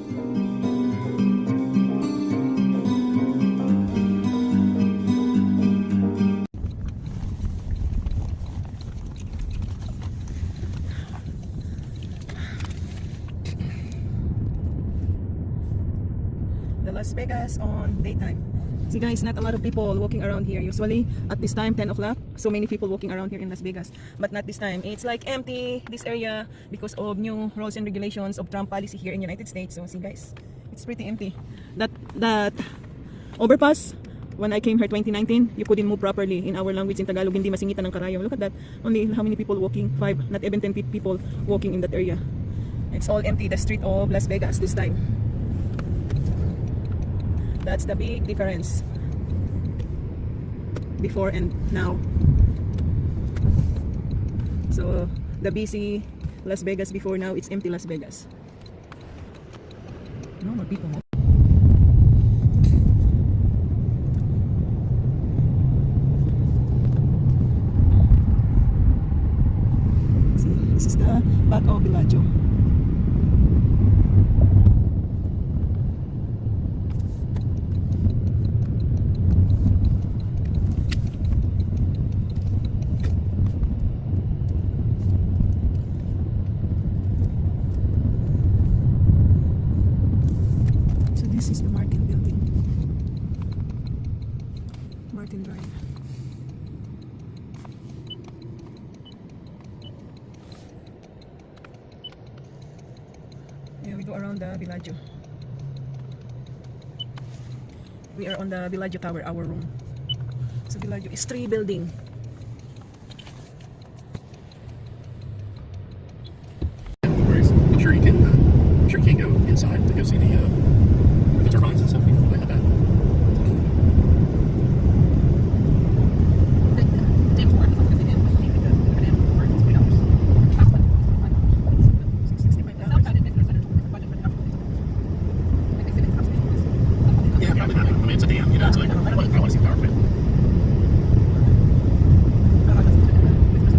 The Las Vegas on daytime. See guys, not a lot of people walking around here. Usually at this time, 10 o'clock, so many people walking around here in Las Vegas. But not this time. It's like empty, this area, because of new rules and regulations of Trump policy here in United States. So see guys, it's pretty empty. That overpass, when I came here 2019, you couldn't move properly. In our language in Tagalog, hindi masingitan ng karayom. Look at that. Only how many people walking? 5, not even 10 people walking in that area. It's all empty, the street of Las Vegas this time. That's the big difference before and now. So the busy Las Vegas before, now it's empty Las Vegas. No more people. See, this is the back of Bellagio. This is the Martin building. Martin Drive. Yeah, we go around the Bellagio. We are on the Bellagio Tower, our room. So Bellagio is 3 building. I'm sure you can go inside to go see the turbines and stuff. You can that. Yeah, probably not. I mean, it's a dam. You know, it's like I don't want to see the power plant.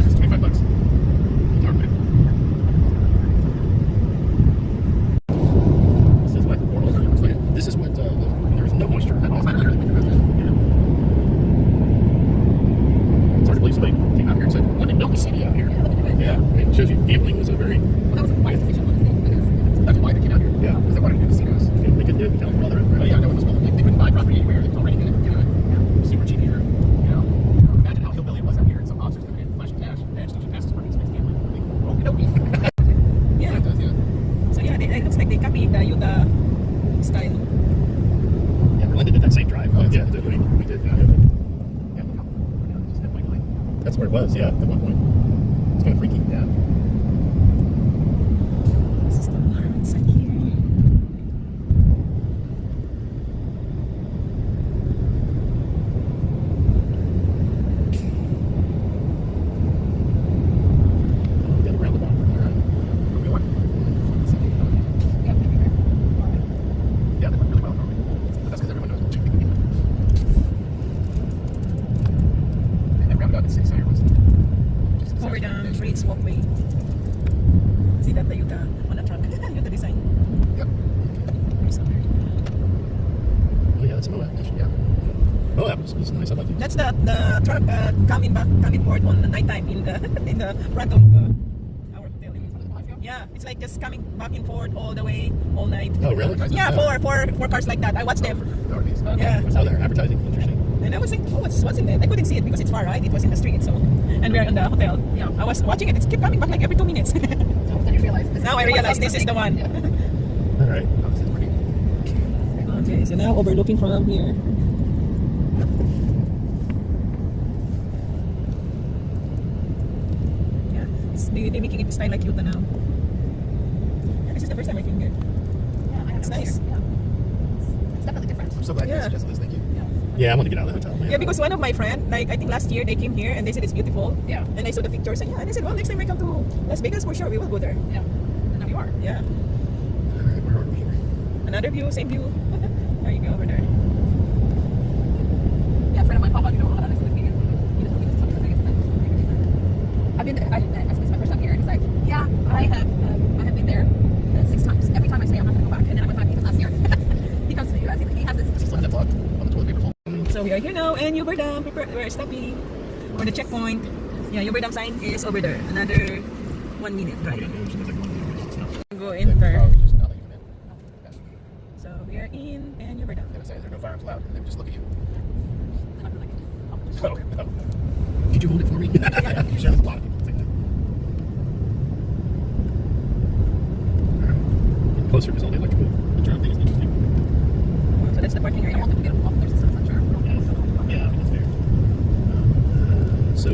It's $25. Power plant. This is what there's no moisture at all. It's hard to believe somebody came out here and said, "Let me build a city out here." Yeah, it shows you gambling was a very. Well, that was a wise decision. That's why they came out here. Yeah, because they wanted to do casinos. They couldn't do it in California. Oh, yeah, no one was building. They couldn't buy property anywhere. It's already going to do it. Yeah. Super cheap here. You know, imagine how hillbilly it was out here. And some officers coming in, flashing cash. They actually just passes parking space gambling. Okie dokie. Yeah. It does, yeah. So yeah, it looks like they copied the Utah style. Yeah, Berlin did that same drive. Yeah, we did. Yeah. That's where it was. Yeah, at one point. It's kind of freaky. Yeah. This is the bar inside here. We got a roundabout. Yeah, they went really well. But that's because everyone knows. And that roundabout at 6 was just Over the bridge walkway. See that the Utah on the truck. Utah design. Yep. Oh yeah, that's a Moab. Yeah. Moab was nice. I like it. That's the truck coming forward on the nighttime in the front of our hotel. Yeah, it's like just coming back and forth all the way, all night. Oh really? Yeah, four cars like that. I watched them. Yeah. Oh, they're advertising. Interesting. And I was like, oh, what's in there? I couldn't see it because it's far, right? It was in the street, so. And we're in the hotel. Yeah. I was watching it. It's kept coming back like every 2 minutes. So then you realize Now I realize this is the one. Yeah. All right. Oh, this is pretty. Okay, so now overlooking from here. Yeah, they're making it style like Utah now. This is the first time I came here. Yeah, It's nice. Yeah. It's definitely different. I'm so glad you Yeah. suggested this. Thank you. Yeah. Yeah, I want to get out of the hotel. Yeah, because one of my friends, like I think last year they came here and they said it's beautiful. Yeah. And I saw the pictures and yeah, and I said, well, next time I come to Las Vegas for sure we will go there. Yeah. And now you are. Yeah. All right, where are we here? Another view, same view. There you go over there. Yeah, a friend of mine, Papa, you know, honestly, he just told me this is something that I've been there. It's my first time here, and he's like, yeah, I have been there 6 times. Every time I say I'm not going to go back, and then I went back right here now, and Hoover Dam. We're stopping for the checkpoint. Yeah, Hoover Dam sign is over there. Another 1 minute drive. Go enter. So we are in, and Hoover Dam. They would say there are no firearms allowed, and they would just look at you. Oh, no. Could you hold it for me? You sure there's a lot of people say that. Getting closer because all the electrical job thing is interesting. So that's the parking area. I want them to get off their systems, I'm sure. Yeah, I mean, that's fair. So,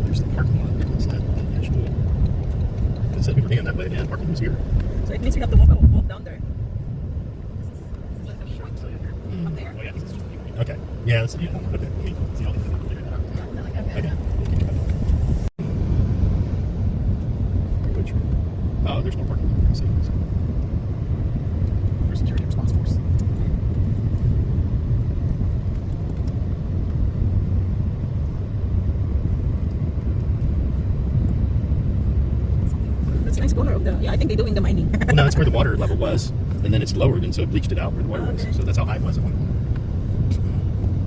there's the parking lot. Is that the actual? It said we were going that way, yeah, parking was here. So it means we have to walk down there. Up there. Oh, yeah, this is just okay. Yeah, that's yeah. Okay. Let me see all these things. Figure that out. Okay. Which? Oh, there's no parking lot. I see. For security response force. That's a nice color of the. Yeah, I think they do in the mining. Well, no, that's where the water level was, and then it's lowered, and so it bleached it out where the water was. So that's how high it was at one point.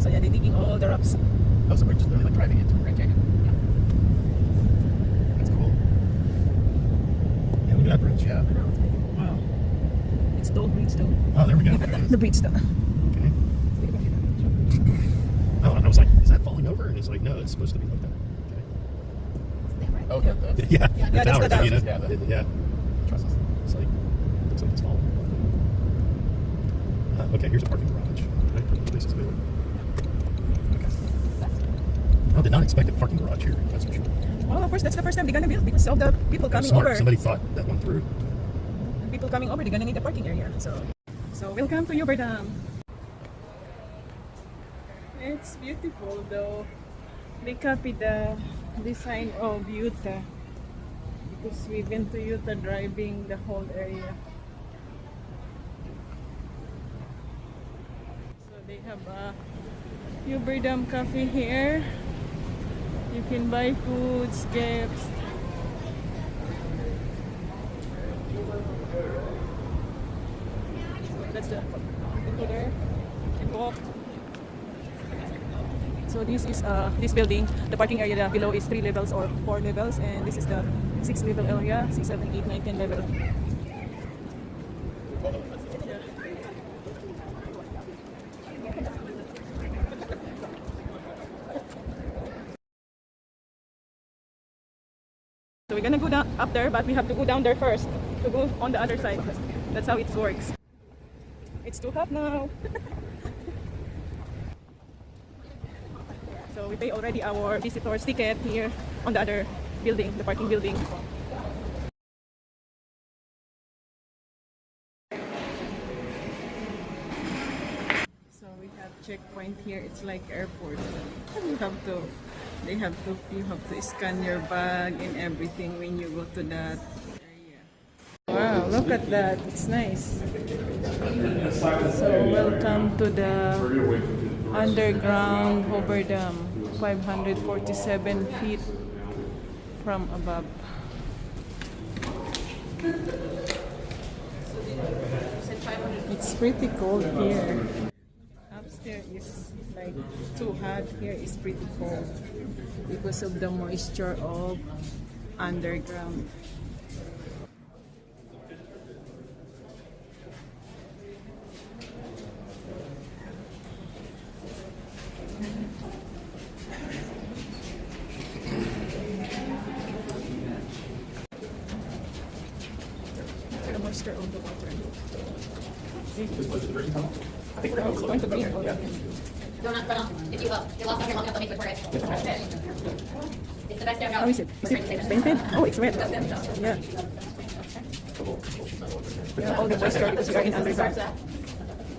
So yeah, they're digging all the rocks. Oh, so we're just literally like driving into Grand Canyon. That's cool. Yeah, look at that bridge. Yeah. Wow. It's toll bridge though. Oh, there we go. Look at that, the bridge though. Okay. Oh, and I was like, is that falling over? And it's like, no, it's supposed to be like that. Oh, the Yeah, Yeah, the that's tower, the tower. you know? Yeah, Yeah. trusses. It's like, looks like it's falling. Okay, here's a parking garage. Right, this is available. Okay. I did not expect a parking garage here, that's for sure. Well, of course, that's the first time they're gonna build because of the people coming Smart. over. Somebody thought that one through. People coming over, they're gonna need a parking area. So welcome to Hoover Dam. It's beautiful though. They copied the design of Utah because we've been to Utah driving the whole area. So they have a Hoover Dam cafe here. You can buy foods, gifts. That's the there. And walk. So this is this building. The parking area below is 3 levels or 4 levels, and this is the 6th level area. 6, 7, 8, 9, 10 level. So we're gonna go down up there, but we have to go down there first to go on the other side. That's how it works. It's too hot now. So we pay already our visitor's ticket here on the other building, the parking building. So we have checkpoint here. It's like airport. You have to scan your bag and everything when you go to that area. Wow, look at that. It's nice. So welcome to the underground Hoover Dam, 547 feet from above. It's pretty cold here. Upstairs is like too hot. Here is pretty cold because of the moisture of underground. The moisture of the water. I think we're It's going to be here. Don't run off. If you get lost on your long enough, they'll make it for it. It's the best down. How is it? Is it painted? Oh, it's red. Yeah. Yeah, all the moisture because we are in underground. To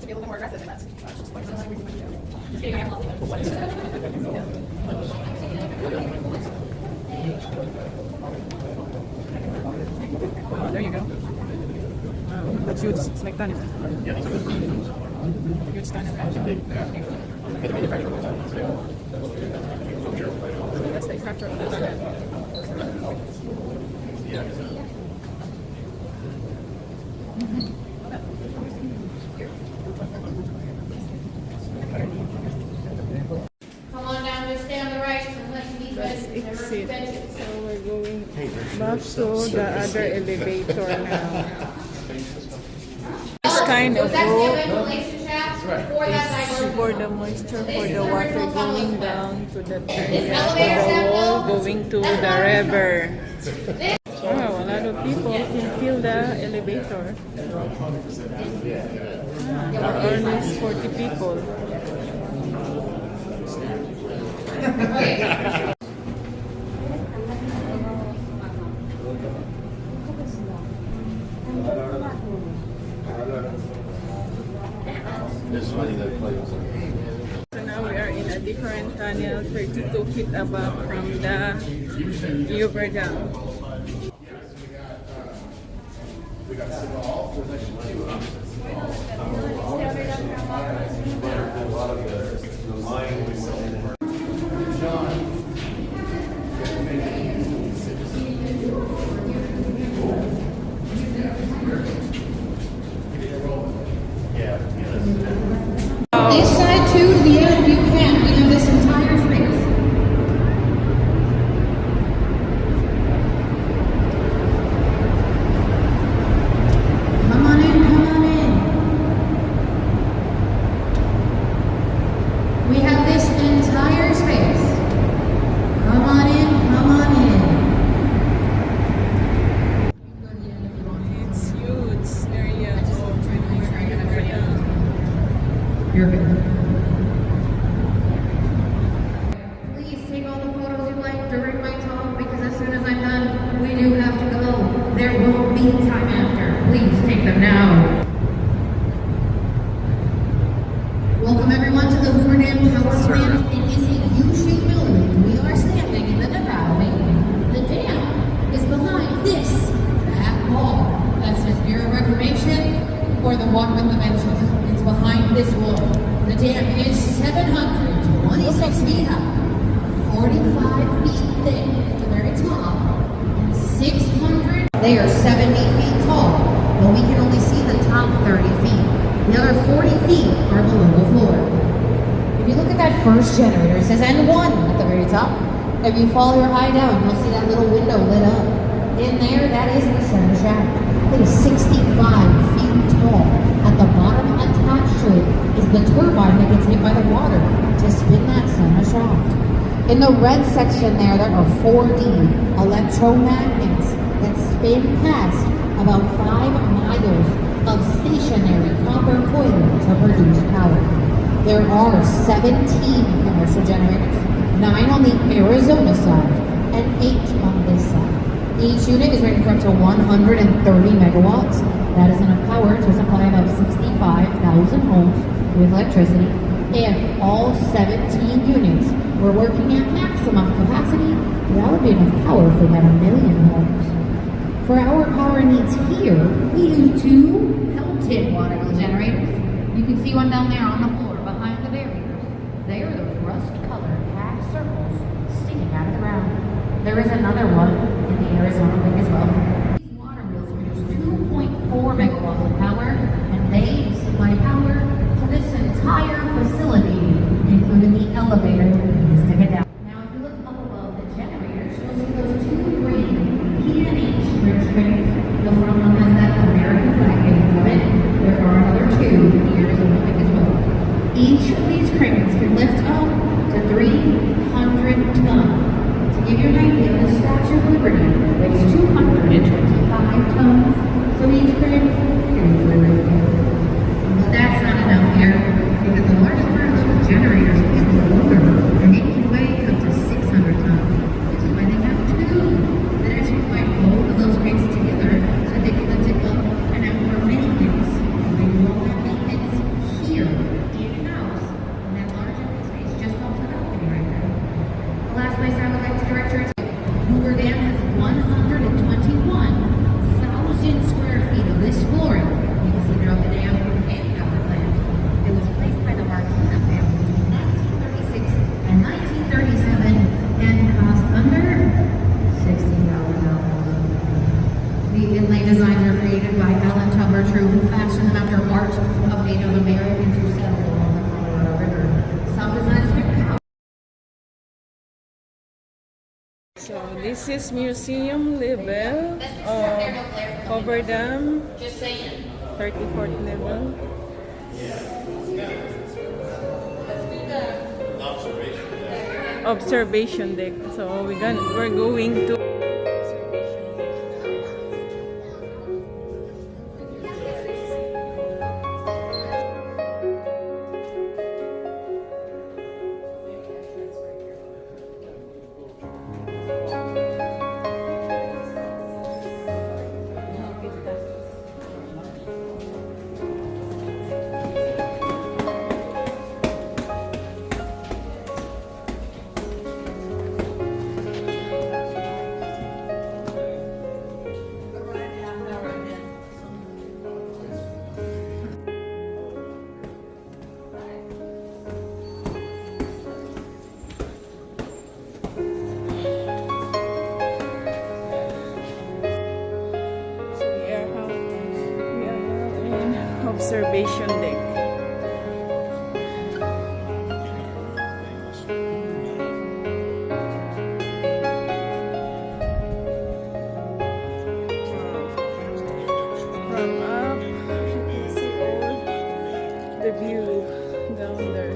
be a little bit more aggressive than that. Just getting your Oh, there you go. Wow, that's huge. It's like tunnel. Huge tunnel. That's the structure of the tunnel. Back to the other elevator now. This kind of rope is for the moisture, for the water going down to the wall, going to the river. Wow, a lot of people can fill the elevator. Almost 40 people. So now we are in a different tunnel, 32 feet above from the Hoover Dam. This side too, to the end, you can. We have this entire space. Come on in, come on in. We have this entire space. Come on in, come on in. It's huge area. You're good. Please take all the photos you like during my talk because as soon as I'm done, we do have to go. There won't be time after. Please take them now. Welcome everyone to the Hoover Dam Power Plant. It is a U-shaped building. We are standing in the valley. The dam is behind this back wall. That's just Bureau Reclamation or the one with the benches. It's behind this wall. The dam is 726 feet high, 45 feet thick at the very top, and 600. They are 70 feet tall, but we can only see the top 30 feet. The other 40 feet are below the floor. If you look at that first generator, it says N1 at the very top. If you follow your eye down, you'll see that little window lit up. In there, that is the center shaft. It is 65 feet tall. At the bottom attached to it is the turbine that gets hit by the water to spin that center shaft. In the red section there are 4D electromagnets that spin past about 5 miles of stationary copper coiling to produce power. There are 17 commercial generators, 9 on the Arizona side and 8 on this side. Each unit is rated for up to 130 megawatts. That is enough power to supply about 65,000 homes with electricity. If all 17 units were working at maximum capacity, that would be enough power for about 1 million homes. For our power needs here, we use 2 Pelton water wheel generators. You can see one down there on the floor behind the barriers. They are those rust-colored half circles sticking out of the ground. There is another one in the Arizona wing as well. These water wheels produce 2.4 megawatts of power, and they supply power to this entire facility, including the elevator we use to get down. Now, if you look up above the generators, you'll see those 2 green P&H bridge cranes. The front one has that American flag hanging from it. There are another 2 in the Arizona wing as well. Each of these cranes can lift up to 300 tons. To give you an idea, the Statue of Liberty weighs 225 tons, so each crane can easily lift it. But that's not enough here, because the largest part of those generators is the motor, and it can weigh up to 600 tons. This is why they have 2 that actually fight both of those cranes together, so they can lift it up and out for maintenance. They do all that maintenance here, in-house, in that large empty space just off the balcony right there. The last place I would like to direct your attention, Hoover Dam has 121,000 square feet of this flooring. You can see throughout the dam and power plant. It was placed by the Marquina family between 1936 and 1937 and cost under $60,000. The inlay designs are created by Alan Tubber True, who fashioned them after art of Native Americans who settled along the Colorado River. Some designs are So this This is museum level of Hoover Dam, Just saying. 34th level. Observation deck. So we're going to observation deck. From up, you can see all the view down there.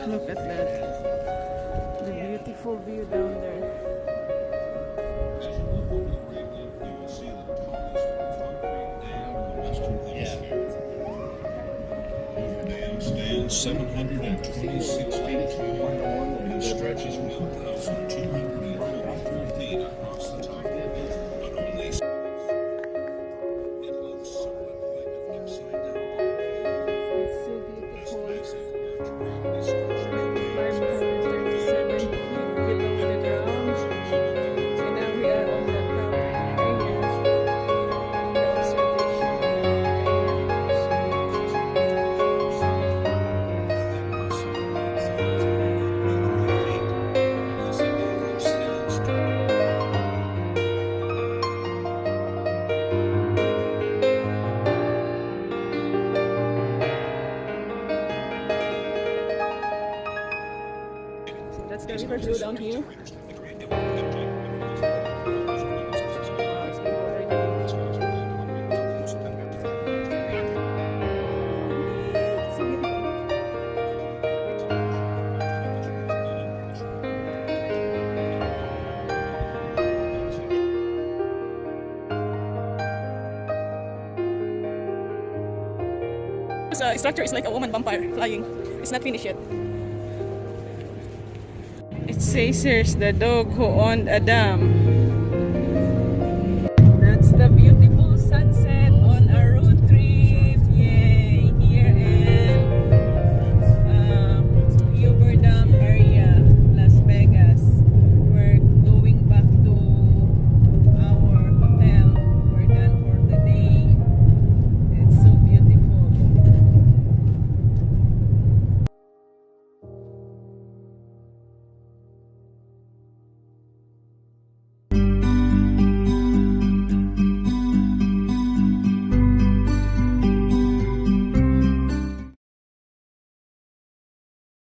Look at that. The beautiful view down there. Stands 726 feet tall and stretches 1,244 feet across the top. But only it looks somewhat like an upside down ball. It's so beautiful. Massive round structure. 537 feet below the ground. And now we are on the top area. The observation that's the river view down here. This structure is like a woman vampire flying. It's not finished yet. It says here's the dog who owned a dam.